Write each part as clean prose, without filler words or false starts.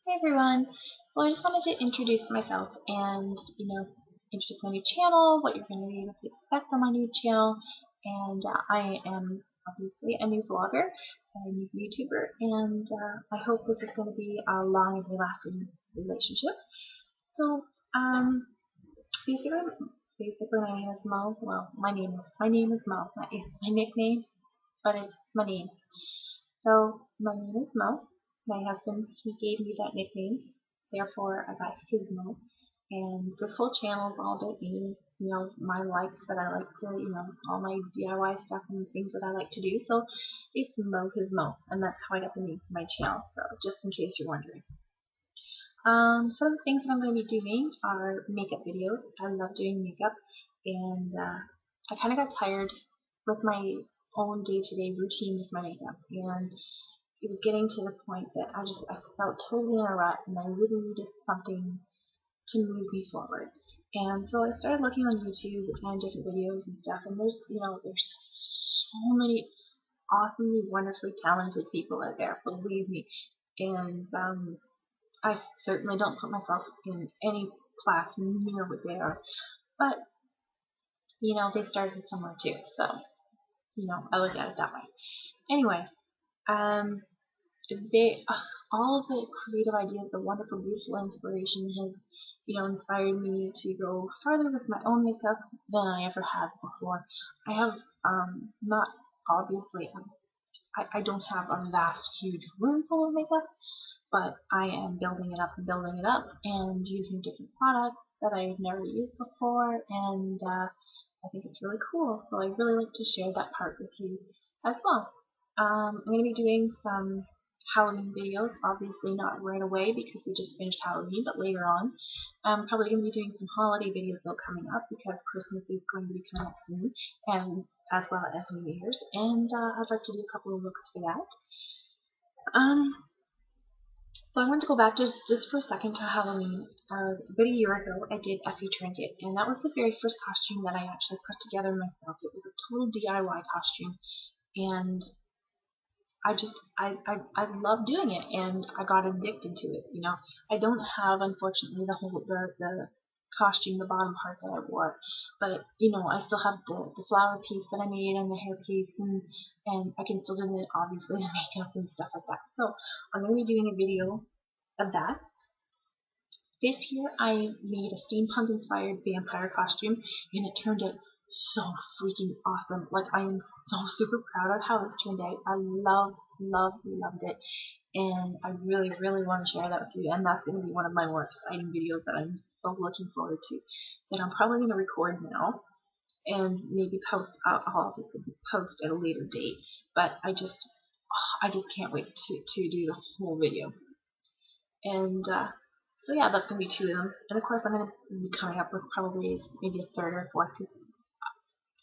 Hey everyone. So I just wanted to introduce myself and, introduce my new channel, what you're going to be able to expect on my new channel. And I am obviously a new vlogger, a new YouTuber, and I hope this is going to be a long and lasting relationship. So, basically, my name is Mo. Well, my name is Mo. It's my nickname, but it's my name. So my name is Mo. My husband, he gave me that nickname. Therefore, I got his Mo. And this whole channel is all about me, my likes that I like to, all my DIY stuff and things that I like to do. So it's Mo his Mo. And that's how I got the name for my channel. So just in case you're wondering. Some of the things that I'm going to be doing are makeup videos. I love doing makeup. And I kind of got tired with my own day-to-day routine with my makeup. And it was getting to the point that I felt totally in a rut and I really needed something to move me forward. And so I started looking on YouTube and different videos and stuff, and there's so many awesomely, wonderfully talented people out there, believe me. And I certainly don't put myself in any class near what they are, but they started somewhere too, so I look at it that way. Anyway, um, they all of the creative ideas, the wonderful, beautiful inspiration has, inspired me to go farther with my own makeup than I ever have before. I have not obviously, I don't have a vast, huge room full of makeup, but I am building it up and building it up and using different products that I've never used before, and I think it's really cool. So I really like to share that part with you as well. I'm going to be doing some Halloween videos, obviously not right away because we just finished Halloween, but later on. I'm probably going to be doing some holiday videos though coming up because Christmas is going to be coming up soon, and as well as New Year's, and I'd like to do a couple of looks for that. So I want to go back just for a second to Halloween. About a year ago, I did Effie Trinket, and that was the very first costume that I actually put together myself. It was a total DIY costume, and I love doing it, and I got addicted to it. I don't have, unfortunately, the costume, the bottom part that I wore, but I still have the flower piece that I made and the hair piece, and I can still do it, obviously, the makeup and stuff like that. So I'm going to be doing a video of that. This year I made a steampunk inspired vampire costume, and it turned out so freaking awesome. Like, I am so super proud of how this turned out. I loved it, and I really, really want to share that with you, and that's going to be one of my more exciting videos that I'm so looking forward to, that I'm probably going to record now and maybe post. I'll obviously post at a later date, but I just can't wait to do the whole video. And so yeah, that's going to be two of them. And of course I'm going to be coming up with probably maybe a third or fourth.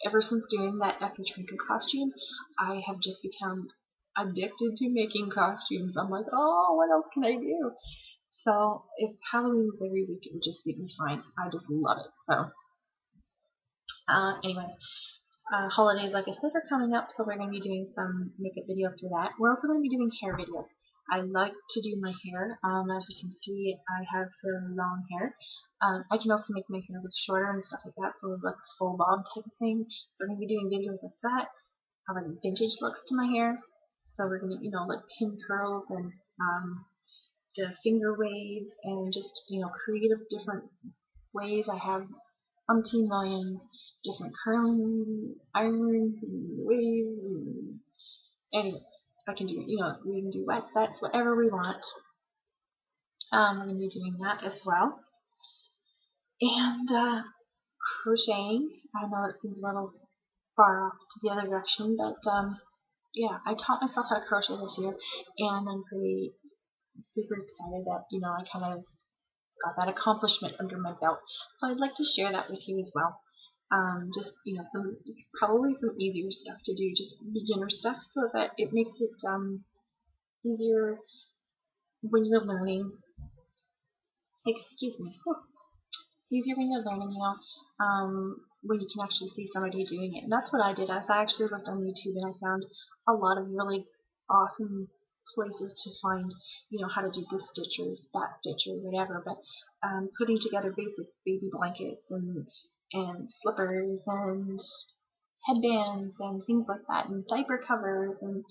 Ever since doing that Effie Trinket costume, I have just become addicted to making costumes. I'm like, oh, what else can I do? So if Halloween was every week, it would just suit me fine. I just love it. So anyway, holidays, like I said, are coming up, so we're going to be doing some makeup videos for that. We're also going to be doing hair videos. I like to do my hair. As you can see, I have fairly long hair. I can also make my hair look shorter and stuff like that, so it's like a full bob type of thing. We're going to be doing videos like that, like vintage looks to my hair. So we're going to, like pin curls and the finger waves and just, creative different ways. I have umpteen million different curling irons and waves. And anyway, I can do, we can do wet sets, whatever we want. We're going to be doing that as well. And crocheting. I know it seems a little far off to the other direction, but yeah, I taught myself how to crochet this year, and I'm pretty super excited that I kind of got that accomplishment under my belt. So I'd like to share that with you as well. Just probably some easier stuff to do, just beginner stuff, so that it makes it easier when you're learning. Excuse me. Easier when you're learning, when you can actually see somebody doing it. And that's what I did. I actually looked on YouTube and I found a lot of really awesome places to find, you know, how to do this stitch or that stitch or whatever, but putting together basic baby blankets and slippers and headbands and things like that, and diaper covers and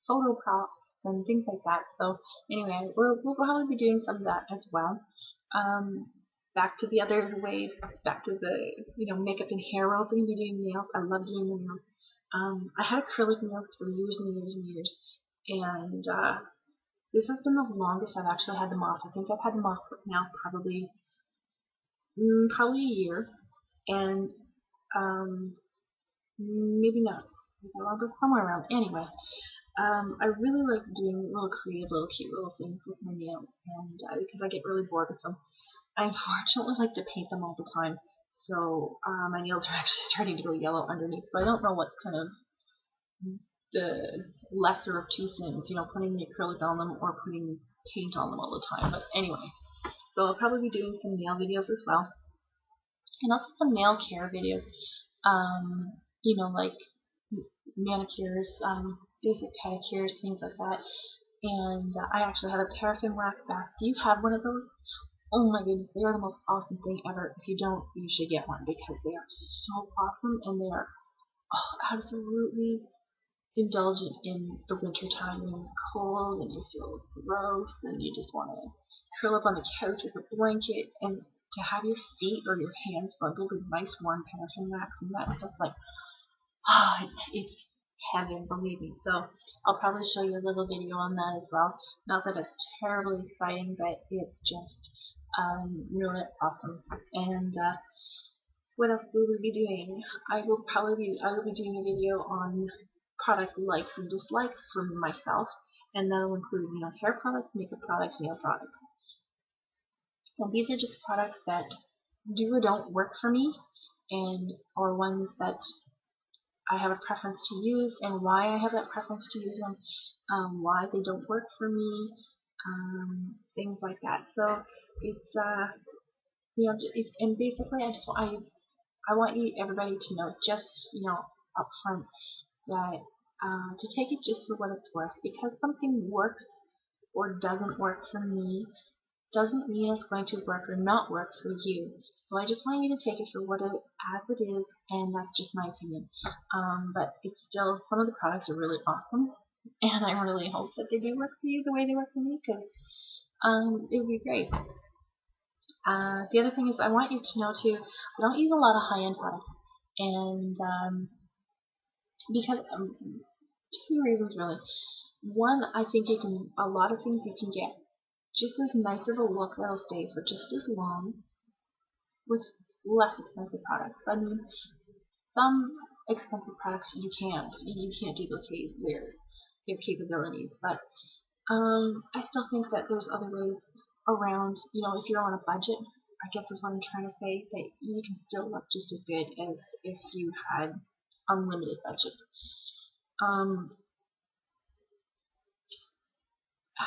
photo props and things like that. So anyway, we'll probably be doing some of that as well. Back to the other ways, back to the, you know, makeup and hair. We're also going to be doing nails. I love doing the nails. I had acrylic nails for years and years and years, and this has been the longest I've actually had them off. I think I've had them off now probably a year, and maybe not. I'll go somewhere around. Anyway, I really like doing little creative, little cute little things with my nails, and because I get really bored with them. I unfortunately like to paint them all the time, so my nails are actually starting to go yellow underneath, so I don't know what's kind of the lesser of two sins, you know, putting the acrylic on them or putting paint on them all the time. But anyway, so I'll probably be doing some nail videos as well, and also some nail care videos, you know, like manicures, basic pedicures, things like that. And I actually have a paraffin wax bath. Do you have one of those? Oh my goodness, they are the most awesome thing ever. If you don't, you should get one because they are so awesome, and they are absolutely indulgent in the winter time when it's cold and you feel gross and you just want to curl up on the couch with a blanket, and to have your feet or your hands bundled with nice warm paraffin wax, and that's just like, it's heaven, believe me. So I'll probably show you a little video on that as well. Not that it's terribly exciting, but it's just really awesome. And what else will we be doing? I will be doing a video on product likes and dislikes for myself, and that will include, you know, hair products, makeup products, nail products. And these are just products that do or don't work for me, and or ones that I have a preference to use, and why I have that preference to use them, why they don't work for me, things like that. So it's you know, and basically I want everybody to know, just, you know, up front, that to take it just for what it's worth, because something works or doesn't work for me doesn't mean it's going to work or not work for you. So I just want you to take it for what as it is, and that's just my opinion. But it's still, some of the products are really awesome, and I really hope that they do work for you the way they work for me, because it would be great. The other thing is, I want you to know too, I don't use a lot of high-end products, and because two reasons really. One, I think a lot of things you can get just as nice of a look that'll stay for just as long with less expensive products. I mean, some expensive products you can't duplicate their capabilities, but I still think that there's other ways around, you know, if you're on a budget, I guess is what I'm trying to say, that you can still look just as good as if you had unlimited budget.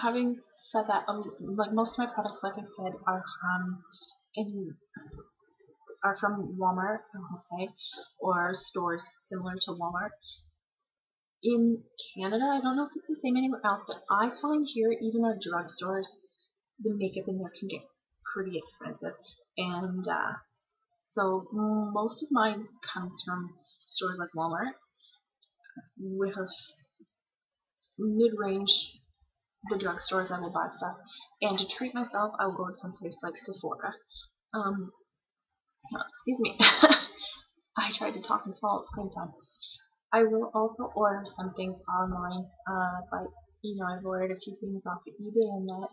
Having said that, like most of my products, like I said, are from Walmart, okay, or stores similar to Walmart. In Canada, I don't know if it's the same anywhere else, but I find here, even at drugstores, the makeup in there can get pretty expensive, and so most of mine comes from stores like Walmart, with a mid-range, the drugstores I will buy stuff, and to treat myself, I will go to some place like Sephora. Excuse me. I tried to talk and swallow at the same time. I will also order some things online, but you know, I've ordered a few things off of eBay and that,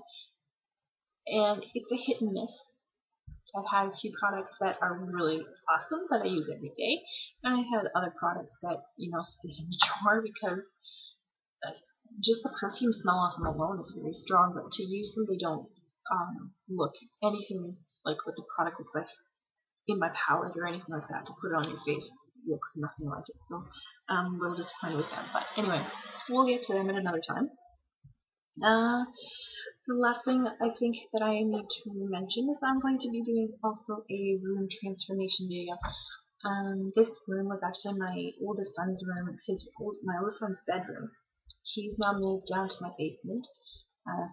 and it's a hit and miss. I've had a few products that are really awesome that I use every day, and I had other products that, you know, sit in the drawer because just the perfume smell off them alone is very strong, but to use them, they don't look anything like what the product looks like in my palette or anything like that. To put it on your face looks nothing like it, so I'm a little disappointed with them. But anyway, we'll get to them at another time. The last thing I think that I need to mention is I'm going to be doing also a room transformation video. This room was actually my oldest son's room, my oldest son's bedroom. He's now moved down to my basement,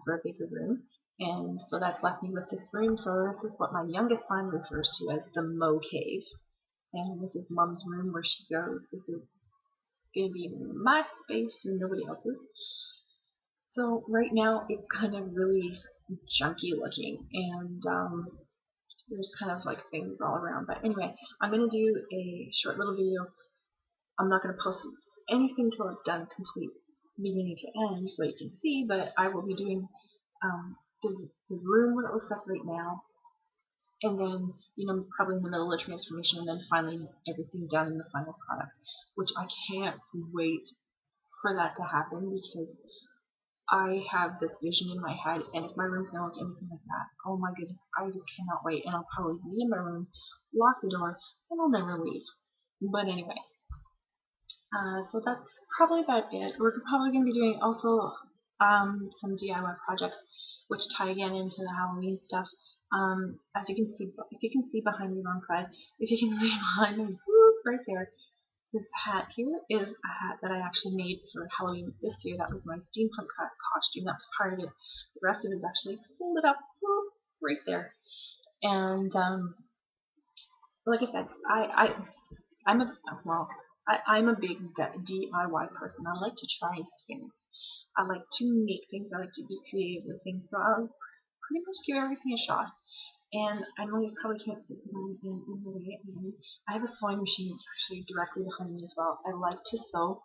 for a bigger room. And so that's left me with this room. So this is what my youngest son refers to as the Mo Cave. And this is Mom's room where she goes. This is going to be my space and nobody else's. So right now it's kind of really junky looking, and there's kind of like things all around. But anyway, I'm going to do a short little video. I'm not going to post anything until it's done complete, beginning to end, so you can see, but I will be doing the room, what it looks like right now, and then, probably in the middle of the transformation, and then finally everything done in the final product, which I can't wait for that to happen, because I have this vision in my head, and if my room's gonna look anything like that, oh my goodness, I just cannot wait, and I'll probably be in my room, lock the door, and I'll never leave. But anyway, so that's probably about it. We're probably going to be doing also some DIY projects, which tie again into the Halloween stuff. As you can see, if you can see behind me wrong side, if you can see behind me, right there, this hat here is a hat that I actually made for Halloween this year. That was my steampunk costume. That was part of it. The rest of it is actually folded up right there. And like I said, I'm a big DIY person. I like to try things. I like to make things. I like to be creative with things. So I'll pretty much give everything a shot. And I know you probably can't see because I'm in the way. I have a sewing machine that's actually directly behind me as well. I like to sew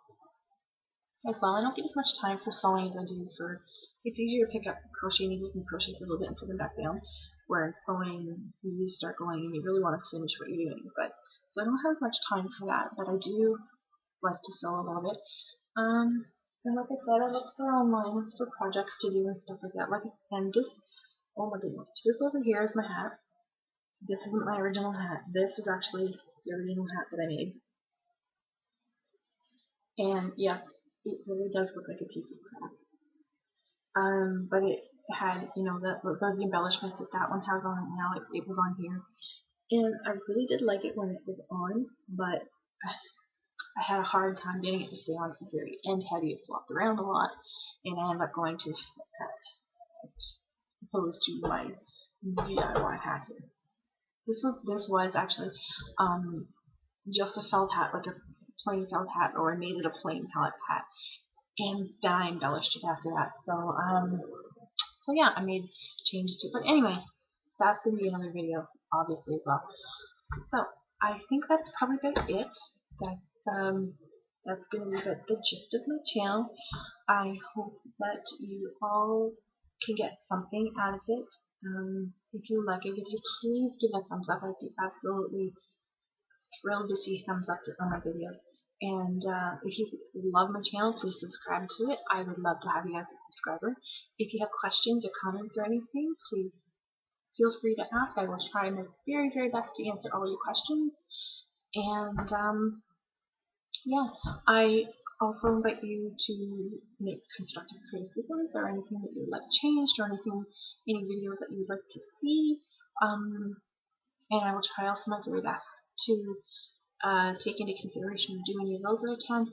as well. I don't get as much time for sewing as I do for. It's easier to pick up crochet needles and crochet for a little bit and put them back down. Whereas sewing, you start going and you really want to finish what you're doing. So I don't have much time for that, but I do like to sew a little bit. And like I said, I look for online for projects to do and stuff like that. And this, oh my goodness, this over here is my hat. This isn't my original hat. This is actually the original hat that I made. And yeah, it really does look like a piece of crap. But it had, those embellishments that one has on it now. It was on here. And I really did like it when it was on, but I had a hard time getting it to stay on to the very end. Heavy, it flopped around a lot, and I ended up going to that opposed to my DIY hat here. This was actually just a felt hat, like a plain felt hat, or I made it a plain palette hat, and then I embellished it after that. So yeah, I made changes to it. But anyway, that's gonna be another video, obviously, as well. So I think that's probably about it. That's going to be the gist of my channel. I hope that you all can get something out of it. If you like it, if you please give a thumbs up. I'd be absolutely thrilled to see thumbs up on my videos. And if you love my channel, please subscribe to it. I would love to have you as a subscriber. If you have questions or comments or anything, please feel free to ask. I will try my very, very best to answer all your questions. And yeah, I also invite you to make constructive criticisms or anything that you'd like changed or any videos that you'd like to see. And I will try also my very best to take into consideration and do any of those that I can.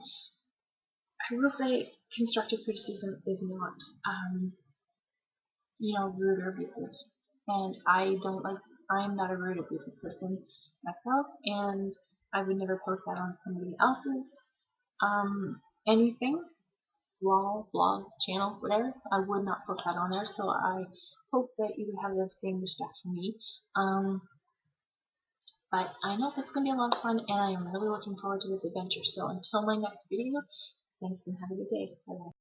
I will say constructive criticism is not, rude or abusive. And I'm not a rude or abusive person myself, and I would never post that on somebody else's anything, wall, blog, channel, whatever. I would not post that on there, so I hope that you would have the same respect for me. But I know it's going to be a lot of fun, and I am really looking forward to this adventure. So until my next video, thanks and have a good day. Bye-bye.